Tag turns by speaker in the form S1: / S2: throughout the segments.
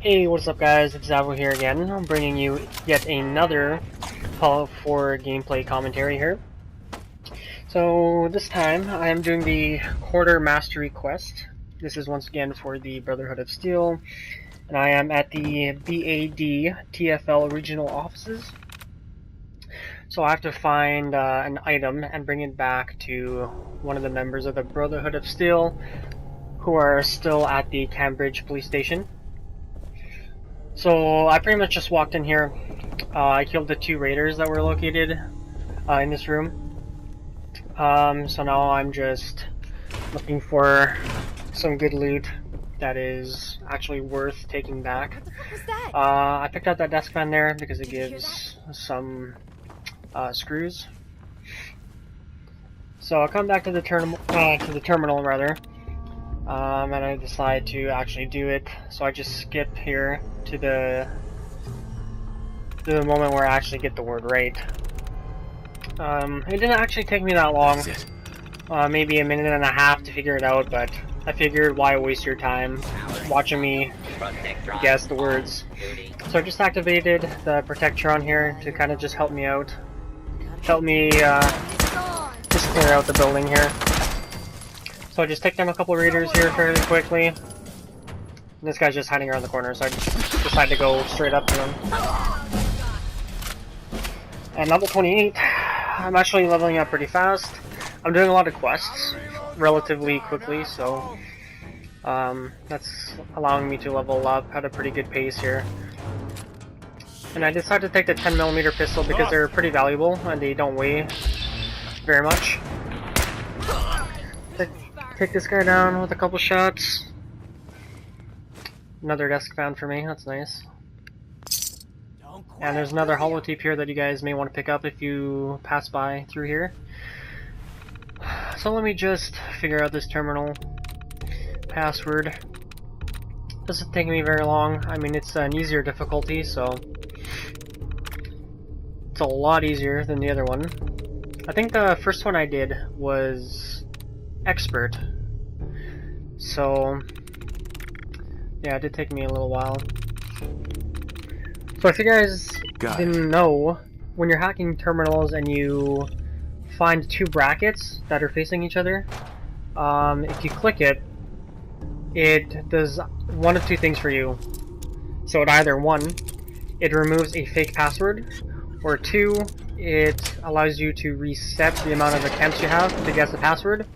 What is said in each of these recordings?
S1: Hey, what's up guys, it's Zavo here again. I'm bringing you yet another call for gameplay commentary here. So this time I am doing the Quartermastery quest. This is once again for the Brotherhood of Steel, and I am at the BADTFL regional offices. So I have to find an item and bring it back to one of the members of the Brotherhood of Steel who are still at the Cambridge police station. So I pretty much just walked in here. I killed the two raiders that were located in this room. So now I'm just looking for some good loot that is actually worth taking back.
S2: What the fuck was that?
S1: I picked up that desk fan there because it gives some screws. So I'll come back to the terminal rather. And I decide to actually do it, so I just skip here to the moment where I actually get the word right. It didn't actually take me that long, maybe a minute and a half to figure it out, but I figured why waste your time watching me guess the words. So I just activated the Protectron here to kind of just help me out. Help me just clear out the building here. So I just take down a couple raiders here fairly quickly. And this guy's just hiding around the corner, so I just decide to go straight up to him. And level 28, I'm actually leveling up pretty fast. I'm doing a lot of quests relatively quickly, so that's allowing me to level up at a pretty good pace here. And I decided to take the 10mm pistol because they're pretty valuable and they don't weigh very much. Take this guy down with a couple shots. Another desk found for me, that's nice. And there's another holotape here that you guys may want to pick up if you pass by through here. So let me just figure out this terminal password. Doesn't take me very long. I mean, it's an easier difficulty, so it's a lot easier than the other one. I think the first one I did was expert, so yeah, it did take me a little while. So if you guys didn't know, when you're hacking terminals and you find two brackets that are facing each other, if you click it, it does one of two things for you. So it either, one, it removes a fake password, or two, it allows you to reset the amount of attempts you have to guess the password.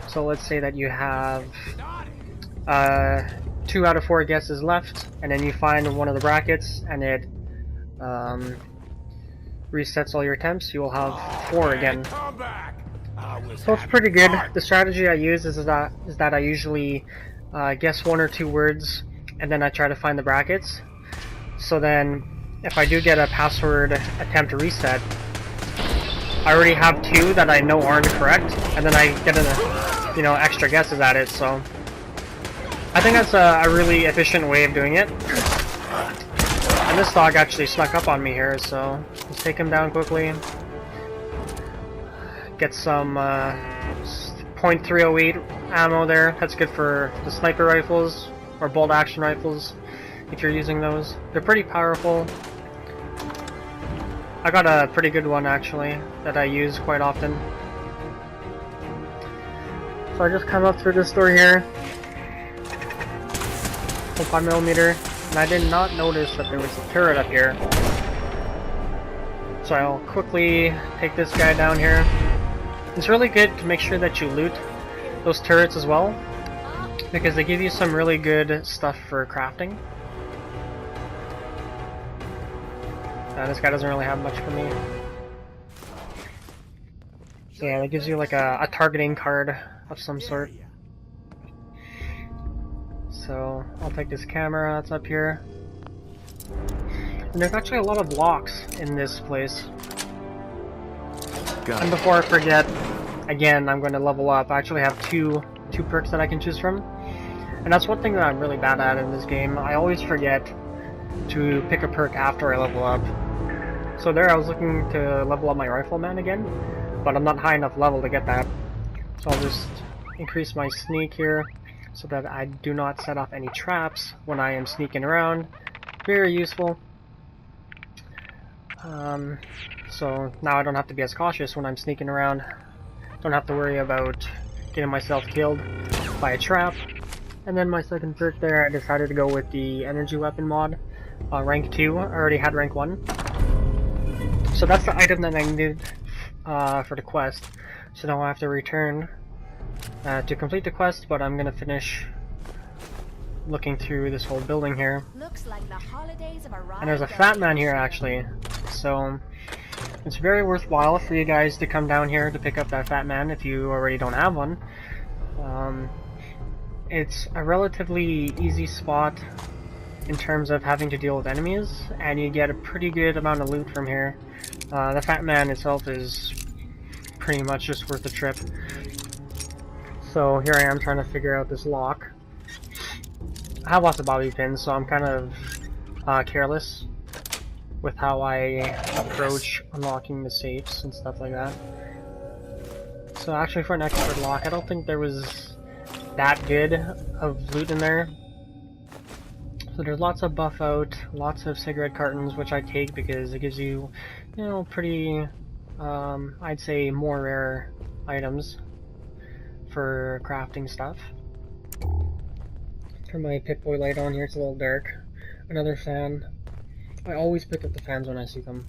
S1: So let's say that you have 2 out of 4 guesses left, and then you find one of the brackets and it resets all your attempts. You will have 4 again. So it's pretty good. The strategy I use is that I usually guess 1 or 2 words and then I try to find the brackets. So then if I do get a password attempt to reset, I already have 2 that I know aren't correct, and then I get extra guesses at it. So I think that's a really efficient way of doing it. And this dog actually snuck up on me here, so let's take him down quickly. Get some .308 ammo there. That's good for the sniper rifles or bolt action rifles if you're using those. They're pretty powerful. I got a pretty good one actually that I use quite often. So I just come up through this door here. 5mm, and I did not notice that there was a turret up here. So I'll quickly take this guy down here. It's really good to make sure that you loot those turrets as well, because they give you some really good stuff for crafting. This guy doesn't really have much for me. So yeah, that gives you like a targeting card of some sort. So I'll take this camera that's up here. And there's actually a lot of locks in this place. And before I forget, again, I'm going to level up. I actually have two perks that I can choose from. And that's one thing that I'm really bad at in this game. I always forget to pick a perk after I level up. So there I was looking to level up my rifleman again, but I'm not high enough level to get that. So I'll just increase my sneak here. so that I do not set off any traps when I am sneaking around. Very useful. So now I don't have to be as cautious when I'm sneaking around. Don't have to worry about getting myself killed by a trap. And then my second perk there, I decided to go with the energy weapon mod. Rank 2, I already had rank 1. So that's the item that I needed for the quest. So now I have to return to complete the quest, but I'm gonna finish looking through this whole building here.
S2: Looks like the holidays have arrived.
S1: And there's a fat man here actually, so it's very worthwhile for you guys to come down here to pick up that fat man if you already don't have one. It's a relatively easy spot in terms of having to deal with enemies, and you get a pretty good amount of loot from here. The fat man itself is pretty much just worth the trip. So here I am trying to figure out this lock. I have lots of bobby pins, so I'm kind of careless with how I approach unlocking the safes and stuff like that. So actually for an expert lock, I don't think there was that good of loot in there. So there's lots of buff out, lots of cigarette cartons, which I take because it gives you, you know, pretty, I'd say more rare items for crafting stuff. Turn my Pip-Boy light on here, it's a little dark. Another fan. I always pick up the fans when I see them.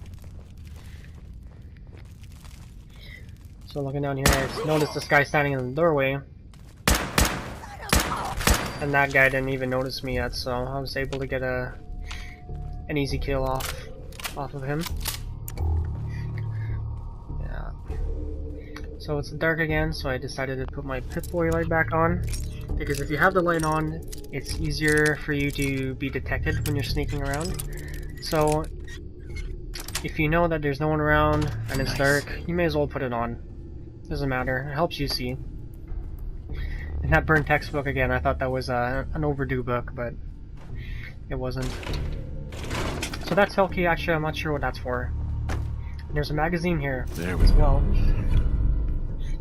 S1: So looking down here, I noticed this guy standing in the doorway. And that guy didn't even notice me yet, so I was able to get an easy kill off of him. Yeah. So it's dark again, so I decided to put my Pip-Boy light back on. Because if you have the light on, it's easier for you to be detected when you're sneaking around. So if you know that there's no one around and it's dark, you may as well put it on. Doesn't matter, it helps you see. And that burnt textbook again, I thought that was an overdue book, but it wasn't. So that's hell key, actually I'm not sure what that's for. And there's a magazine here as well.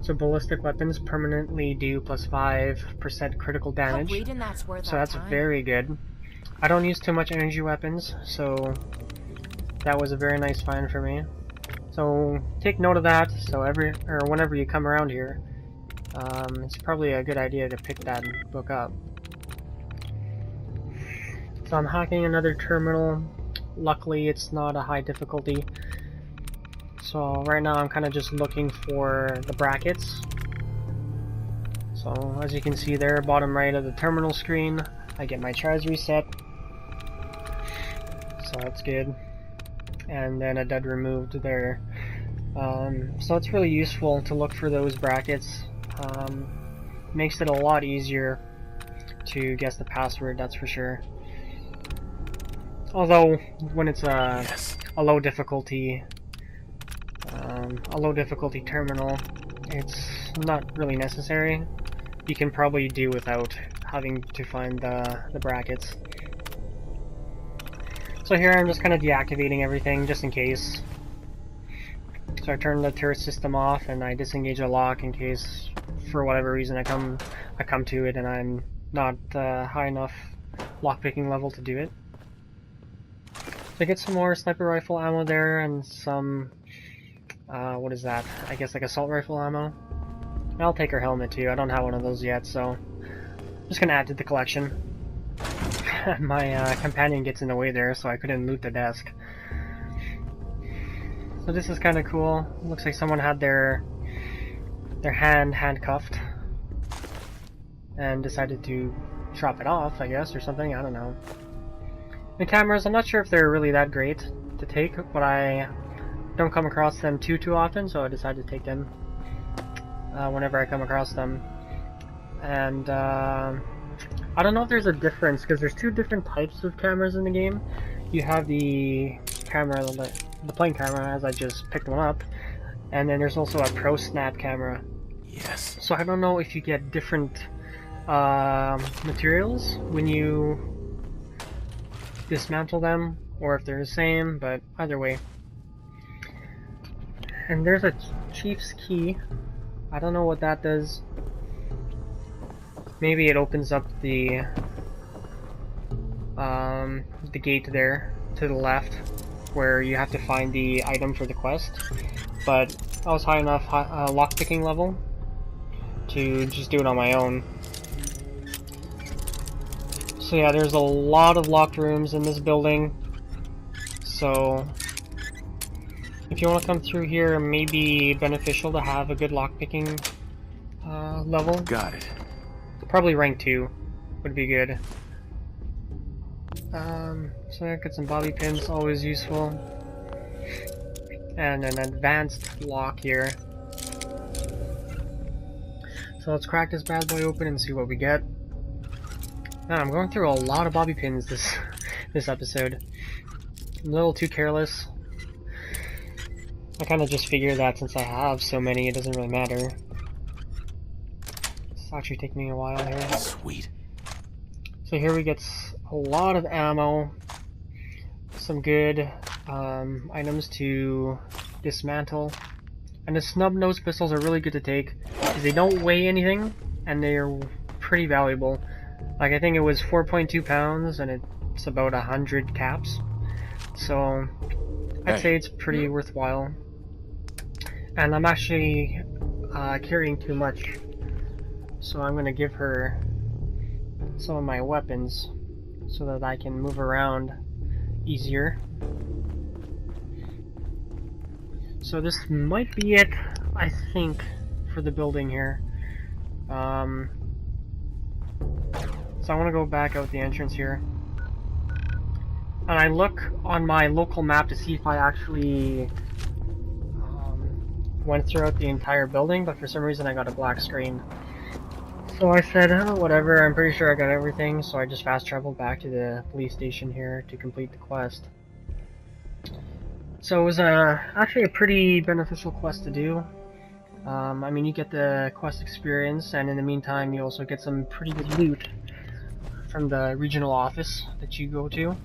S1: So ballistic weapons permanently do plus 5% critical damage. So that's very good. I don't use too much energy weapons, so that was a very nice find for me. So take note of that, so whenever you come around here, it's probably a good idea to pick that book up. So I'm hacking another terminal. Luckily it's not a high difficulty. So right now I'm kind of just looking for the brackets. So as you can see there, bottom right of the terminal screen, I get my charge reset. So that's good. And then a dud removed there. So it's really useful to look for those brackets. Makes it a lot easier to guess the password, that's for sure. Although when it's a low difficulty terminal, it's not really necessary. You can probably do without having to find the brackets. So here I'm just kind of deactivating everything just in case. So I turn the turret system off and I disengage a lock in case, for whatever reason, I come to it and I'm not high enough lockpicking level to do it. So I get some more sniper rifle ammo there and some, what is that? I guess like assault rifle ammo. And I'll take her helmet too. I don't have one of those yet, so I'm just gonna add to the collection. My companion gets in the way there, so I couldn't loot the desk. So this is kind of cool. Looks like someone had their hand handcuffed and decided to chop it off, I guess, or something. I don't know. The cameras, I'm not sure if they're really that great to take, but I don't come across them too often, so I decided to take them whenever I come across them. And I don't know if there's a difference, because there's two different types of cameras in the game. You have the camera, the plain camera, as I just picked one up, and then there's also a Pro Snap camera.
S3: Yes.
S1: So I don't know if you get different materials when you dismantle them, or if they're the same, but either way. And there's a Chief's key. I don't know what that does. maybe it opens up the gate there to the left, where you have to find the item for the quest. But I was high enough lockpicking level to just do it on my own. So yeah, there's a lot of locked rooms in this building. So if you want to come through here, it may be beneficial to have a good lockpicking level.
S3: Got it.
S1: Probably rank 2 would be good. So I got some bobby pins, always useful. And an advanced lock here. So let's crack this bad boy open and see what we get. Man, I'm going through a lot of bobby pins this episode. I'm a little too careless. I kind of just figure that since I have so many, it doesn't really matter. It's actually taking me a while here.
S3: Sweet.
S1: So here we get a lot of ammo, some good items to dismantle, and the snub-nose pistols are really good to take because they don't weigh anything and they're pretty valuable. Like, I think it was 4.2 pounds and it's about 100 caps, so I'd say it's pretty worthwhile. And I'm actually carrying too much, so I'm gonna give her some of my weapons so that I can move around easier. So this might be it, I think, for the building here. So I want to go back out the entrance here. And I look on my local map to see if I actually went throughout the entire building, but for some reason I got a black screen. So I said, oh, whatever, I'm pretty sure I got everything, so I just fast traveled back to the police station here to complete the quest. So it was actually a pretty beneficial quest to do. I mean, you get the quest experience, and in the meantime you also get some pretty good loot from the regional office that you go to.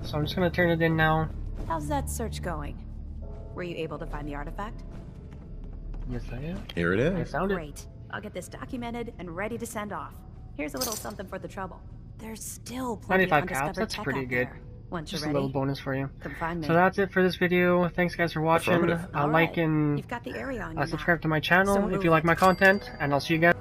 S1: So I'm just going to turn it in now.
S2: How's that search going? Were you able to find the artifact?
S1: Yes, I am.
S3: Here it
S1: I
S3: is.
S1: found it.
S2: Great. I'll get this documented and ready to send off. Here's a little something for the trouble. There's still plenty of
S1: 95
S2: undiscovered
S1: caps, that's
S2: tech
S1: pretty
S2: out
S1: good.
S2: there. Once
S1: Just
S2: you're
S1: a
S2: ready,
S1: little bonus for you.
S2: come find me.
S1: So that's it for this video. Thanks guys for watching.
S3: Affirmative.
S2: All
S1: Like
S2: right.
S1: and
S2: You've got the area on your map.
S1: subscribe to my channel
S2: So
S1: if
S2: move
S1: you like
S2: it.
S1: my content, and I'll see you guys.